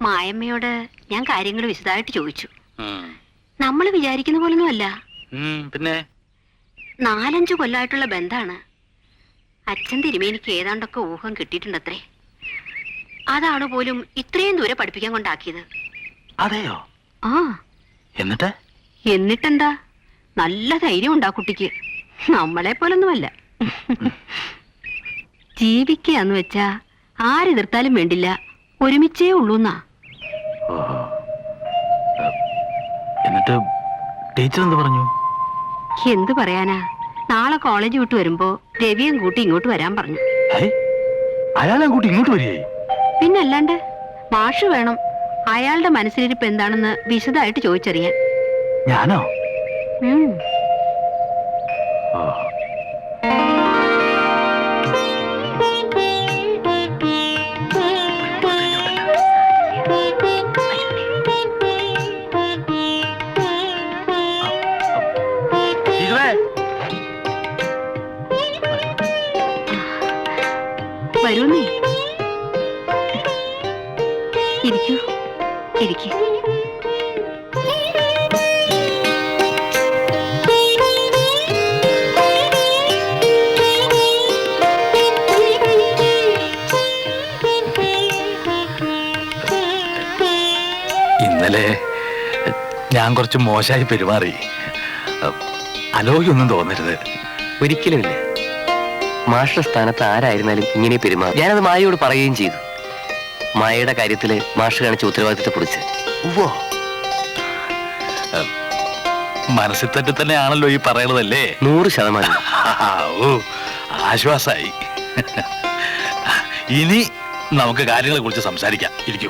മായമ്മയോട് ഞാൻ കാര്യങ്ങൾ വിശദമായിട്ട് ചോദിച്ചു. നമ്മൾ വിചാരിക്കുന്ന പോലൊന്നും അല്ല. പിന്നെ 4-5 കൊല്ലമായിട്ടുള്ള ബന്ധാണ്. അച്ഛൻ തിരുമേനിക്ക് ഏതാണ്ടൊക്കെ ഊഹം കിട്ടിയിട്ടുണ്ടത്രേ. അതാണ് പോലും ഇത്രയും ദൂരെ പഠിപ്പിക്കാൻ കൊണ്ടാക്കിയത്. അതെയോ? ആ. എന്നിട്ടെന്താ, നല്ല ധൈര്യം ഉണ്ടാ കുട്ടിക്ക്. നമ്മളെ പോലൊന്നുമല്ല. ജീവിക്കാന്ന് വെച്ചാ ആരെതിർത്താലും വേണ്ടില്ല, ഒരുമിച്ചേ ഉള്ളൂന്നാ. എന്നിട്ട് ടീച്ചർ എന്ത് പറഞ്ഞു? എന്ത് പറയാനാ, നാളെ കോളേജ് വിട്ട് വരുമ്പോ രവിയും കൂട്ടി ഇങ്ങോട്ട് വരാൻ പറഞ്ഞു. അയാളെ കൂട്ടി ഇങ്ങോട്ട് വരികേ? പിന്നല്ലാണ്ട്, മാഷ് വേണം അയാളുടെ മനസ്സിലിരിപ്പ് എന്താണെന്ന് വിശദമായിട്ട് ചോദിച്ചറിയാൻ. ഞാനോ? വരൂന്നേ, ഇരിക്കൂ, ഇരിക്കൂ. ഇന്നലെ ഞാൻ കുറച്ച് മോശമായി പെരുമാറി. അലോകിയൊന്നും തോന്നരുത്. ഒരിക്കലുമില്ല. മാഷ സ്ഥാനത്ത് ആരായിരുന്നാലും ഇങ്ങനെ പെരുമാറും. ഞാനത് മായയോട് പറയുകയും ചെയ്തു. മായയുടെ കാര്യത്തില് മാഷ് കാണിച്ച ഉത്തരവാദിത്തത്തെ കുറിച്ച്. മനസ്സിൽ തട്ടി തന്നെയാണല്ലോ ഈ പറയണതല്ലേ? 100%. ഓ, ആശ്വാസായി. ഇനി നമുക്ക് കാര്യങ്ങളെ കുറിച്ച് സംസാരിക്കാം. ഇരിക്കൂ.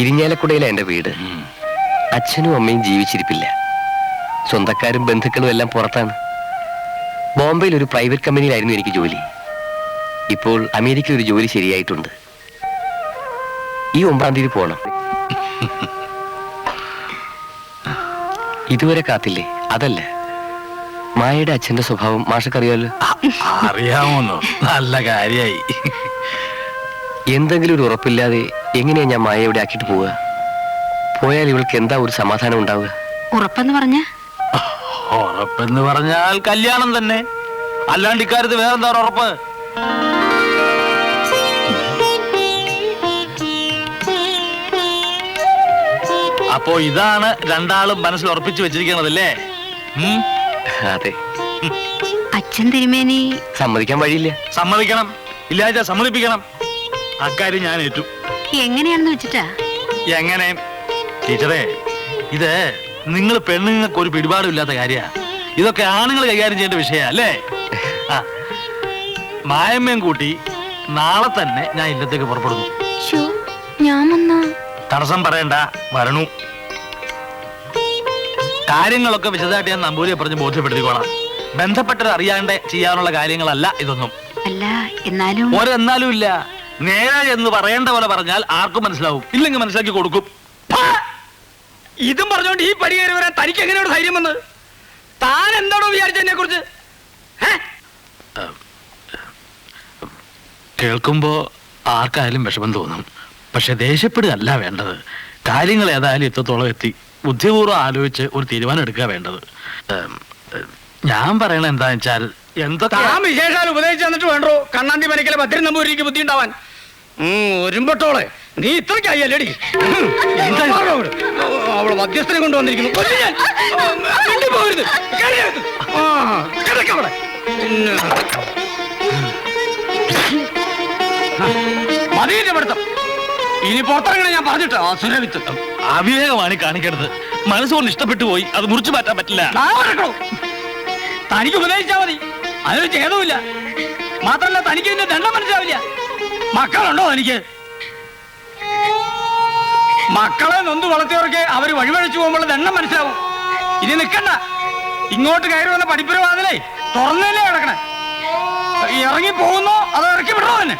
ഇരിഞ്ഞാലക്കുടയിലെ എന്റെ വീട്. അച്ഛനും അമ്മയും ജീവിച്ചിരിപ്പില്ല. സ്വന്തക്കാരും ബന്ധുക്കളും എല്ലാം പുറത്താണ്. ബോംബെയിൽ ഒരു പ്രൈവറ്റ് കമ്പനിയിലായിരുന്നു എനിക്ക് ജോലി. ഇപ്പോൾ അമേരിക്കയിൽ ഒരു ജോലി ശരിയായിട്ടുണ്ട്. ഈ 9-ാം തീയതി പോണം. ഇതുവരെ കാത്തില്ലേ? അതല്ല, മായയുടെ അച്ഛന്റെ സ്വഭാവം മാഷക്കറിയാലോ. അറിയാമോന്നോ? നല്ല കാര്യായി. എന്തെങ്കിലും ഒരു ഉറപ്പില്ലാതെ എങ്ങനെയാ ഞാൻ മായ ഇവിടെ ആക്കിയിട്ട് പോവുക? പോയാൽ ഇവൾക്ക് എന്താ ഒരു സമാധാനം ഉണ്ടാവുക? ഉറപ്പെന്ന് പറഞ്ഞാൽ കല്യാണം തന്നെ. അല്ലാണ്ട് ഇക്കാര്യത്ത് വേറെന്താ ഉറപ്പ്? അപ്പോ ഇതാണ് രണ്ടാളും മനസ്സിൽ ഉറപ്പിച്ചു വെച്ചിരിക്കണതല്ലേ? അതെ. അച്ഛൻ തിരുമേനി സമ്മതിക്കാൻ വഴിയില്ല. സമ്മതിക്കണം, ഇല്ലാതെ സമ്മതിപ്പിക്കണം. അക്കാര്യം ഞാൻ ഏറ്റു. എങ്ങനെയാണെന്ന് വെച്ചിട്ടാ? എങ്ങനെ ടീച്ചറേ, ഇത് നിങ്ങൾ പെണ്ണുങ്ങൾക്ക് ഒരു പിടിപാടും ഇല്ലാത്ത കാര്യ. ഇതൊക്കെ ആണുങ്ങൾ കൈകാര്യം ചെയ്യേണ്ട വിഷയ അല്ലേ? മായമ്മയും കൂട്ടി നാളെ തന്നെ ഞാൻ ഇല്ലത്തേക്ക് പുറപ്പെടുന്നു. തടസ്സം പറയണ്ട, വരണു. കാര്യങ്ങളൊക്കെ വിശദമായിട്ട് ഞാൻ നമ്പൂരിയെ പറഞ്ഞ് ബോധ്യപ്പെടുത്തിക്കോളാം. ബന്ധപ്പെട്ടത് അറിയാണ്ട് ചെയ്യാനുള്ള കാര്യങ്ങളല്ല ഇതൊന്നും. അല്ല, എന്നാലും ഒരെന്നാലും ഇല്ല. നേരെ എന്ന് പറയേണ്ട പോലെ പറഞ്ഞാൽ ആർക്കും മനസ്സിലാവും, ഇല്ലെങ്കിൽ മനസ്സിലാക്കി കൊടുക്കും. ഇതും പറഞ്ഞോണ്ട് ഈ പടി കയറി വരാൻ തനിക്ക് എങ്ങനെയാണ് ധൈര്യം വന്നത്? താൻ എന്താണോ വിചാരിച്ചതിനെ കുറിച്ച്? കേൾക്കുമ്പോ ആർക്കായാലും വിഷമം തോന്നും. പക്ഷെ ദേഷ്യപ്പെടുകയല്ല വേണ്ടത്. കാര്യങ്ങൾ ഏതായാലും എത്രത്തോളം എത്തി ബുദ്ധിപൂർവ്വം ആലോചിച്ച് ഒരു തീരുമാനം എടുക്കുക വേണ്ടത്. ഞാൻ പറയണ എന്താന്ന് വെച്ചാൽ, എന്തൊക്കെ വിശേഷാൽ ഉപദേശിച്ചു തന്നിട്ട് വേണ്ടോ കണ്ണാന്തി മനക്കലെ ഭദ്രൻ നമ്പൂരിക്ക് ബുദ്ധി ഉണ്ടാവാൻ? ഒരുമ്പട്ടോളെ, നീ ഇത്രയ്ക്കായില്ലേടി? അവള് മധ്യസ്ഥനെ കൊണ്ടുവന്നിരിക്കുന്നു. പോകരുത്, മതിയുടെ പഠിത്തം. ഇനി പുറത്തിറങ്ങണേ ഞാൻ പറഞ്ഞിട്ട്. അസുരവിത്ത് അവിവേകമാണ് കാണിക്കരുത്. മനസ്സുകൊണ്ട് ഇഷ്ടപ്പെട്ടു പോയി, അത് മുറിച്ചു മാറ്റാൻ പറ്റില്ല. തനിക്ക് ഉപദേശിച്ചാ മതി, അതൊരു ഛേദമില്ല. മാത്രല്ല തനിക്ക് ഇതിന്റെ ദണ്ഡം മനസ്സിലാവില്ല. മക്കളുണ്ടോ തനിക്ക്? മക്കളെ നൊന്ത് വളർത്തിയവർക്ക് അവര് വഴിവഴിച്ചു പോകുമ്പോൾ ദണ്ഡം മനസ്സിലാവും. ഇനി നിൽക്കണ്ട, ഇങ്ങോട്ട് കയറി വന്ന പഠിപ്പുരവാതിലേ തുറന്നല്ലേ കിടക്കണേ. ഇറങ്ങി പോകുന്നോ അതോ ഇറക്കി വിടണോ തന്നെ?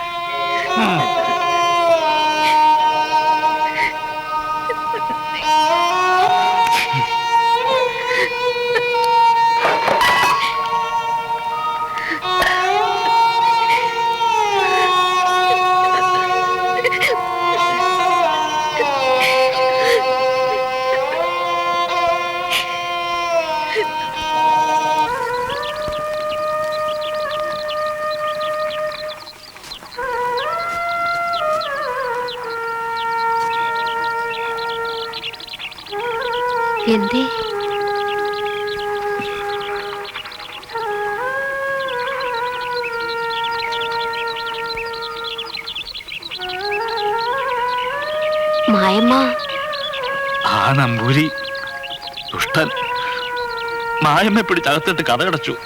എന്തേ? മായമ്മ. ആ നമ്പൂരി ദുഷ്ടൻ മായമ്മ പിടിച്ചകത്തിട്ട് കഥകടച്ചു.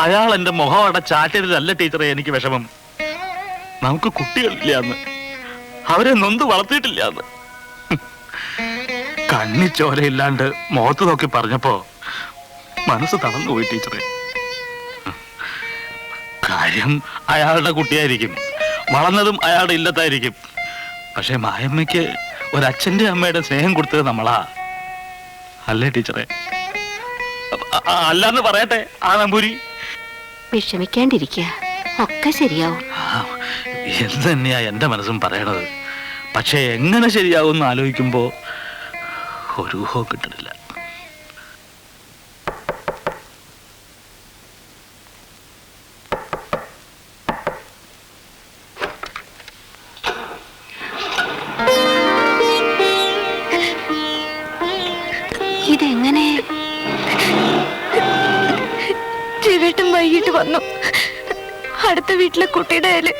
അയാൾ എന്റെ മുഖം അടച്ചാറ്റതിലല്ല ടീച്ചറെ എനിക്ക് വിഷമം. നമുക്ക് കുട്ടികളില്ല എന്ന്, അവരെ നൊന്ത് വളർത്തിയിട്ടില്ല എന്ന്. കണ്ണിച്ചോരയില്ലാണ്ട് മുഖത്ത് നോക്കി പറഞ്ഞപ്പോ മനസ്സ് തളർന്നുപോയി ടീച്ചറെ. കാര്യം അയാളുടെ കുട്ടിയായിരിക്കും, വളർന്നതും അയാളുടെ ഇല്ലത്തായിരിക്കും. പക്ഷെ മായമ്മയ്ക്ക് ഒരച്ഛന്റെ അമ്മയുടെ സ്നേഹം കൊടുത്തത് നമ്മളാ, അല്ലേ ടീച്ചറെ? അല്ലാന്ന് പറയട്ടെ ആ നമ്പൂരി. വിഷമിക്കാണ്ടിരിക്കുക, ഒക്കെ ശരിയാവും. എന്ത് തന്നെയാ എന്റെ മനസ്സും പറയണത്. പക്ഷെ എങ്ങനെ ശരിയാവും എന്ന് ആലോചിക്കുമ്പോ ഒരു ഊഹവും കിട്ടുന്നില്ല. ഇതെങ്ങനെ? രവിയേട്ടൻ വൈകിട്ട് വന്നു. അടുത്ത വീട്ടിലെ കുട്ടിയുടെ കയ്യില്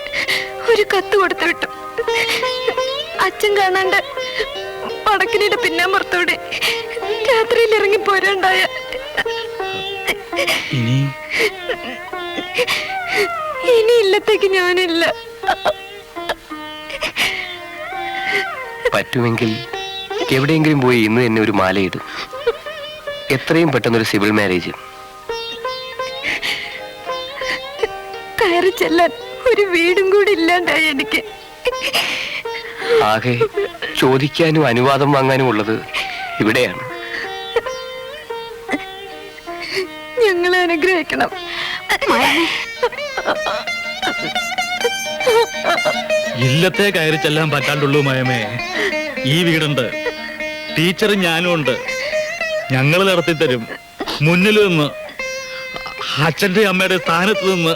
ഒരു കത്ത് കൊടുത്തു വിട്ടു. അച്ഛൻ കാണാണ്ട് പടക്കിനിയുടെ പിന്നാമ്പുറത്തോടെ രാത്രിയിൽ ഇറങ്ങി പോരാണ്ടായ. ഇനി ഇല്ലത്തേക്ക് ഞാനില്ല. പറ്റുമെങ്കിൽ എവിടെയെങ്കിലും പോയി ഇന്ന് തന്നെ ഒരു മാലയിടും. എത്രയും പെട്ടെന്നൊരു സിവിൽ മാരേജ്. കയറി ചെല്ലാൻ ഒരു വീടും കൂടി ഇല്ലാണ്ടായി എനിക്ക്. ആകെ ചോദിക്കാനും അനുവാദം വാങ്ങാനും ഉള്ളത് ഇവിടെയാണ്. ഞങ്ങളെ അനുഗ്രഹിക്കണം. ഇല്ലത്തെ കയറി ചെല്ലാൻ പറ്റാണ്ടുള്ളൂ മയമേ. ഈ വീടുണ്ട്, ടീച്ചറും ഞാനും ഉണ്ട്. ഞങ്ങൾ നടത്തി തരും. മുന്നിൽ നിന്ന് അച്ഛന്റെ അമ്മയുടെ സ്ഥാനത്ത് നിന്ന്.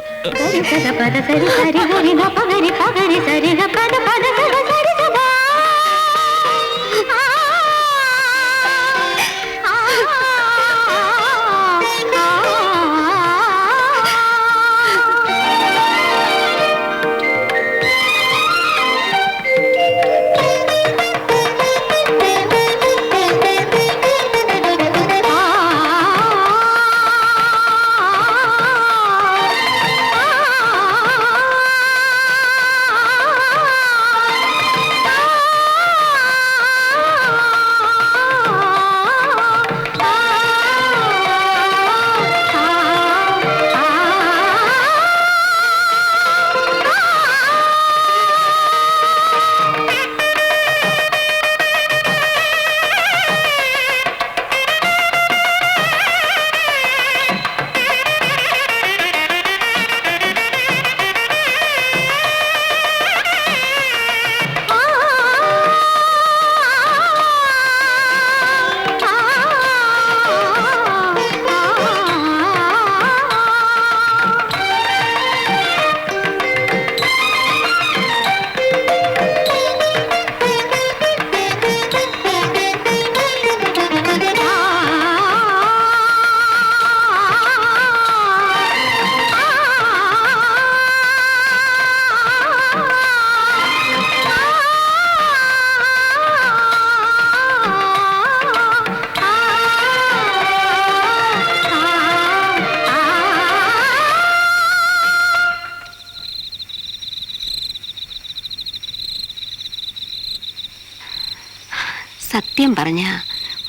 സത്യം പറഞ്ഞ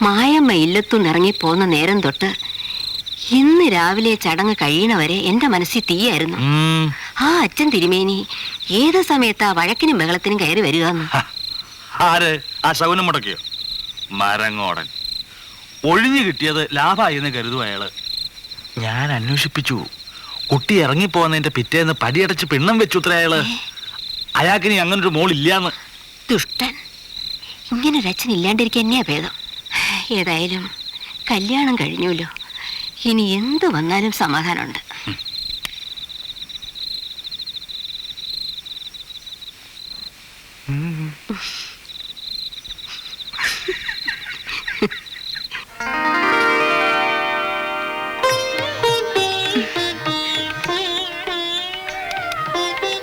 മായമ്മ ഇല്ലത്തുനിന്ന് ഇറങ്ങിപ്പോന്ന നേരം തൊട്ട് ഇന്ന് രാവിലെ ചടങ്ങ് കഴിയണവരെ എന്റെ മനസ്സിൽ തീയായിരുന്നു. ആ അച്ഛൻ തിരുമേനി ഏത് സമയത്താ വഴക്കിനും ബഹളത്തിനും കയറി വരിക? ആര്? ആ ശകുനം മുടക്കിയോ? മരങ്ങോടൻ. ഒഴിഞ്ഞു കിട്ടിയത് ലാഭമായി എന്ന് കരുതും അയാള്. ഞാൻ അന്വേഷിപ്പിച്ചു. കുട്ടി ഇറങ്ങിപ്പോന്നതിന്റെ പിറ്റേന്ന് പടിയടച്ച് പിണ്ണം വെച്ചു അത്ര അയാള്. അയാൾക്ക് ഇനി അങ്ങനെ ഒരു മോളില്ലാന്ന്. ദുഷ്ടൻ. ഇങ്ങനൊരു അച്ഛൻ ഇല്ലാണ്ടിരിക്കുക തന്നെയാ ഭേദം. ഏതായാലും കല്യാണം കഴിഞ്ഞുല്ലോ, ഇനി എന്തു വന്നാലും സമാധാനമുണ്ട്.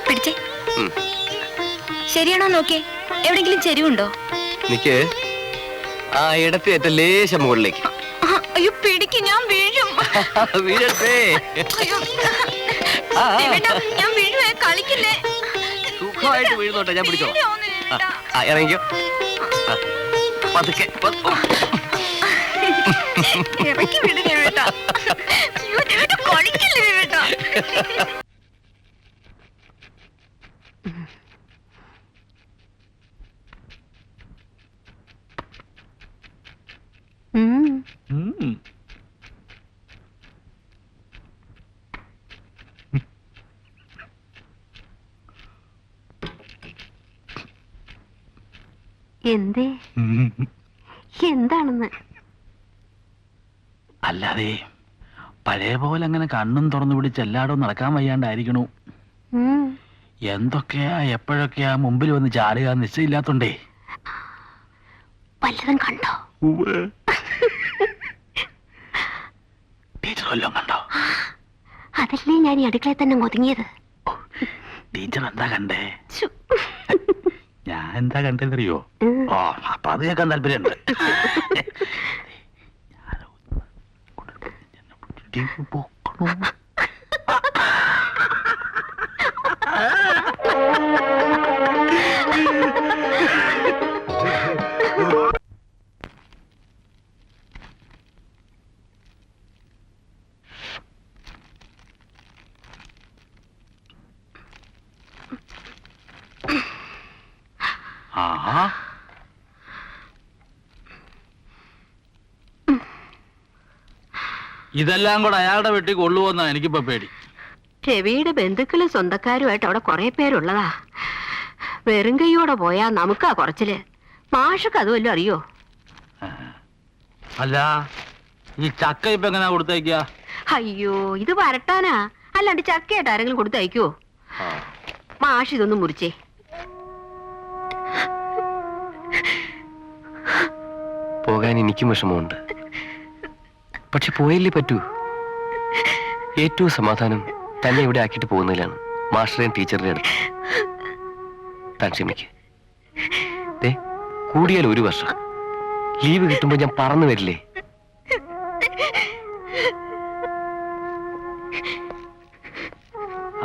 പിടിച്ചേ. ശരിയാണോ നോക്കേ? എവിടെങ്കിലും ചെരിവുണ്ടോ? നിക്ക്. ആ ഇടത്തേറ്റ ലേശം മുകളിലേക്ക്. അയ്യോ പിടിക്ക്, ഞാൻ വീഴും. വീഴട്ടെ. അയ്യോ. ദേവേട്ടാ, ഞാൻ വീഴുവേ, കളിക്കില്ലേ. സുഖമായിട്ട് വീഴുന്നോട്ടെ, ഞാൻ പിടിച്ചോളാം. ദേവേട്ടാ. ഇറങ്ങിക്കോ. പതുക്കെ. ഇറക്കി വിട് ദേവേട്ടാ. അയ്യോ ദേവേട്ടാ, കളിക്കില്ലേ ദേവേട്ടാ. എന്തേ? എന്താണെന്ന്? അല്ലാതെ പഴയ പോലെ അങ്ങനെ കണ്ണും തുറന്നു പിടിച്ച് എല്ലായിടവും നടക്കാൻ വയ്യാണ്ടായിരിക്കണു. എന്തൊക്കെയാ എപ്പോഴൊക്കെയാ മുമ്പിൽ വന്ന് ചാടുക നിശ്ചയില്ലാത്തോണ്ടേ. വല്ലതും കണ്ടോ? ടീച്ചർ വല്ലതും കണ്ടോ? അതല്ലേ ഞാൻ ഈ അടുക്കളയിൽ തന്നെ ഒതുങ്ങിയത്. ടീച്ചർ എന്താ കണ്ടേ? ഞാൻ എന്താ കണ്ടെന്നറിയോ? ഓ, അപ്പൊ അത് കേൾക്കാൻ താല്പര്യമുണ്ട്. ആഹാ, ഇതെല്ലാം കൂടെ അയാളുടെ വീട്ടിൽ കൊള്ളുവോന്നാ എനിക്കിപ്പോ പേടി. രവിയുടെ ബന്ധുക്കളും സ്വന്തക്കാരുമായിട്ട് അവിടെ കുറെ പേരുള്ളതാ. വെറും കൈയോടെ പോയാ നമുക്കാ കുറച്ചില്. മാഷക്ക് അതുമല്ലോ അറിയോ? അല്ല, ഈ ചക്ക ഇപ്പൊ എങ്ങനെയാ കൊടുത്തയക്കുക? അയ്യോ, ഇത് വരട്ടാനാ, അല്ലാണ്ട് ചക്കയായിട്ട് ആരെങ്കിലും കൊടുത്തയക്കുവോ? മാഷ് ഇതൊന്നും മുറിച്ചേ. പോകാൻ എനിക്കും വിഷമമുണ്ട്, പക്ഷെ പോയല്ലേ പറ്റൂ. ഏറ്റവും സമാധാനം തന്നെ ഇവിടെ ആക്കിയിട്ട് പോകുന്നതിലാണ്, മാസ്റ്ററേയും ടീച്ചറുടെ അടുത്ത്. താൻ ക്ഷമിക്ക്. കൂടിയാൽ 1 വർഷം ലീവ് കിട്ടുമ്പോ ഞാൻ പറന്നു വരില്ലേ?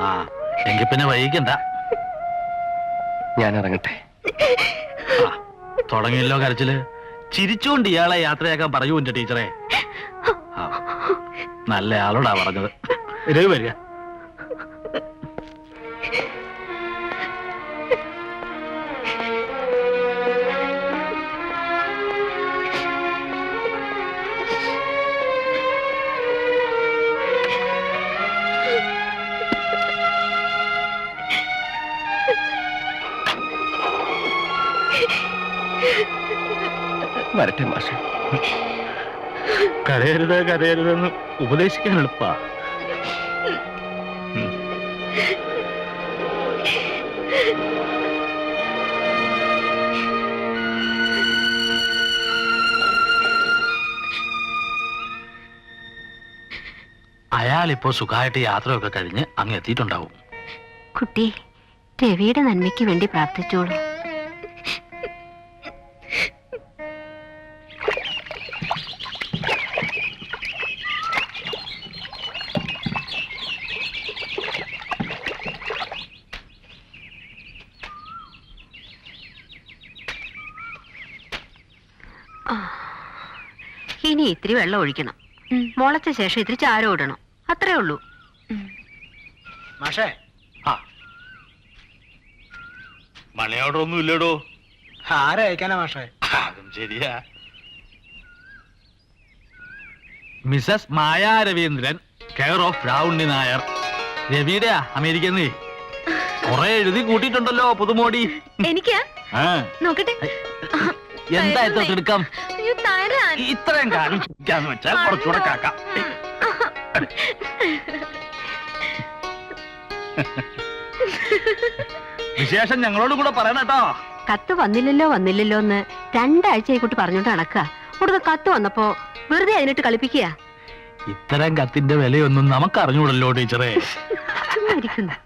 ആ, എങ്കിൽ പിന്നെ വൈകിക്കണ്ട. ഞാൻ ഇറങ്ങട്ടെ. തുടങ്ങിയല്ലോ കരച്ചില്. ചിരിച്ചുകൊണ്ട് ഇയാളെ യാത്രയാക്കാൻ പറയൂ എന്റെ ടീച്ചറെ. നല്ല ആളോടാ പറഞ്ഞത്. രവി വരിക. വരട്ടെ മാഷെ. കരയരുത് കരയരുതെന്ന് ഉപദേശിക്കാൻ എളുപ്പാ. അയാളിപ്പോ സുഖമായിട്ട് യാത്രയൊക്കെ കഴിഞ്ഞ് അങ്ങ് എത്തിയിട്ടുണ്ടാവും. കുട്ടി, രവിയുടെ നന്മയ്ക്ക് വേണ്ടി പ്രാർത്ഥിച്ചോളൂ. ഇനി ഇത്തിരി വെള്ളം ഒഴിക്കണം. മുളച്ച ശേഷം ഇത്തിരി ചാരം ഇടണം. അത്രേ ഉള്ളൂ. മാഷേ, മണിയോടൊന്നും ഇല്ലടോ. ആരയക്കാനാ മാഷേ? അതും ശരിയാ. Mrs Maya Raveendran, care of Ravunni Nair. രവിയുടെയാ അമേരിക്കന്നേ. കൊറേ എഴുതി കൂട്ടിയിട്ടുണ്ടല്ലോ പുതുമോടി. എനിക്കാ ആ, നോക്കട്ടെ. എന്താ എത്ര എടുക്കാം? അയ്യോ, തരാൻ. ഇത്രയും കാലം ചിരിക്കാന്ന് വെച്ചാൽ കുറച്ചുകൂടെ കാക്കാം. വിശേഷം ഞങ്ങളോട് കൂടെ പറയണട്ടോ. കത്ത് വന്നില്ലല്ലോ എന്ന് 2 ആഴ്ചയായിക്കോട്ട് പറഞ്ഞോണ്ട് നടക്കുക. കൂടുതൽ കത്ത് വന്നപ്പോ വെറുതെ അതിനിട്ട് കളിപ്പിക്കുക. ഇത്തരം കത്തിന്റെ വിലയൊന്നും നമുക്ക് അറിഞ്ഞൂടല്ലോ ടീച്ചറെ. ചുമ്മാ ഇരിക്കുന്നു.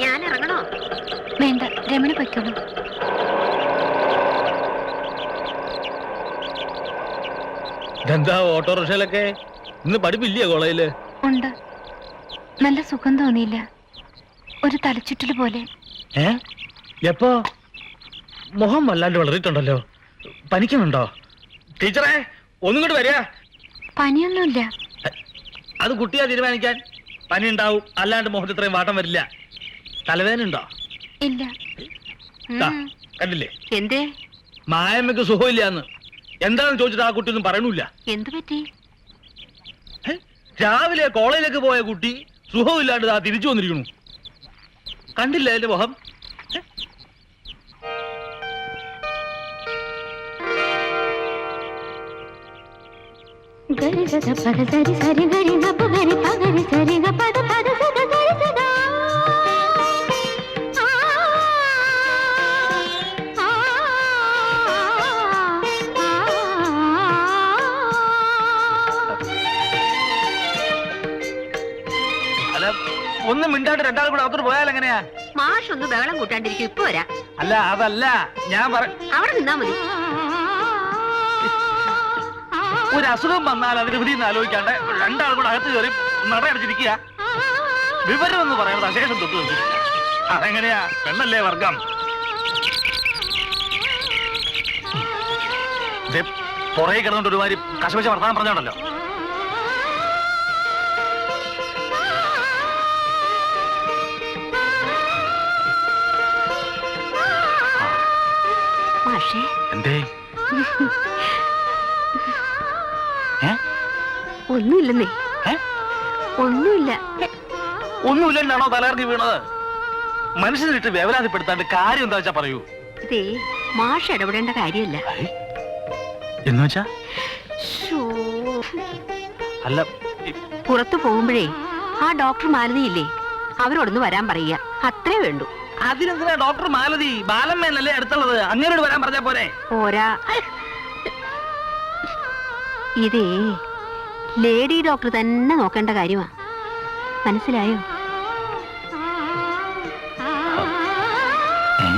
ഞാൻ ഇറങ്ങണോ? വേണ്ട, രമണ പൊയ്ക്കോളൂ. ഇതെന്താ ഓട്ടോറിക്ഷയിലൊക്കെ? ഇന്ന് പഠിപ്പില്ലേ കോളേജില്? ഉണ്ട്. നല്ല സുഖം തോന്നിയില്ല. ഒരു തലച്ചുറ്റൽ പോലെ. എപ്പോ? മുഖം വല്ലാണ്ട് വളർന്നിട്ടുണ്ടല്ലോ. പനിക്കുന്നുണ്ടോ? ടീച്ചറെ ഒന്നും കൂടി വരിക. പനിയൊന്നുമില്ല. അത് കുട്ടിയാ തീരുമാനിക്കാൻ. പനി ഉണ്ടാവും, അല്ലാണ്ട് മുഖത്ത് ഇത്രയും വാട്ടം വരില്ല. തലവേദന ഉണ്ടോ? ഇല്ല. ദാ, കണ്ടില്ലേ? എന്തേ? മായമ്മക്ക് സുഖമില്ലാന്ന്. എന്താണെന്ന് ചോദിച്ചിട്ട് ആ കുട്ടി ഒന്നും പറയണില്ല. എന്തു പറ്റി? രാവിലെ കോളേജിലേക്ക് പോയ കുട്ടി സുഖമില്ലാണ്ട് ആ തിരിച്ചു വന്നിരിക്കണു. കണ്ടില്ലേ എന്റെ മുഖം? അല്ല, ഒന്നും മിണ്ടാണ്ട് രണ്ടാളും കൂടെ അകത്തോട്ട് പോയാൽ എങ്ങനെയാ? മാഷ് ഒന്ന് ബഹളം കൂട്ടാണ്ടിരിക്കും. ഇപ്പൊ വരാ. അല്ല, അതല്ല ഞാൻ അവിടെ നിന്നാ മതി. ഒരു അസുഖം വന്നാൽ അതിന് വിധിന്ന് ആലോചിക്കാണ്ട് രണ്ടാളും കൂടെ അകത്ത് കയറി നടയടച്ചിരിക്കുക. വിവരം എന്ന് പറയുന്നത് അശേഷം തൊട്ട് വെച്ചിട്ടില്ല. അതെങ്ങനെയാ? പെണ്ണല്ലേ വർഗം. പുറകെ കിടന്നുകൊണ്ട് ഒരുമാതിരി കശപിശ വർത്താനം പറഞ്ഞോണ്ടല്ലോ. മാഷേ, എന്തേ? ഒന്നുമില്ലെന്നേ. ഒന്നുമില്ല. ഒന്നുമില്ലെന്നാണോ തലയിറങ്ങി വീണത്? മനുഷ്യനിട്ട് വേവലാതിപ്പെടുത്താണ്ട് കാര്യം എന്താ വെച്ചാ പറയൂ. ഇതേ മാഷ് ഇടപെടേണ്ട കാര്യമല്ല. എന്ന് വെച്ചാ? അല്ല, പുറത്തു പോകുമ്പോഴേ ആ ഡോക്ടർ മാലതിയില്ലേ, അവരോടൊന്ന് വരാൻ പറയുക. അത്രേ വേണ്ടൂ. അതിനെന്തിനാ ഡോക്ടർ മാലതി? ബാലമ്മേനല്ലേ അടുത്തുള്ളത്? അങ്ങനോട് വരാൻ പറഞ്ഞാ പോരെ? പോരാ. ഇതേ ലേഡി ഡോക്ടർ തന്നെ നോക്കേണ്ട കാര്യമാ. മനസ്സിലായോ? ഏ?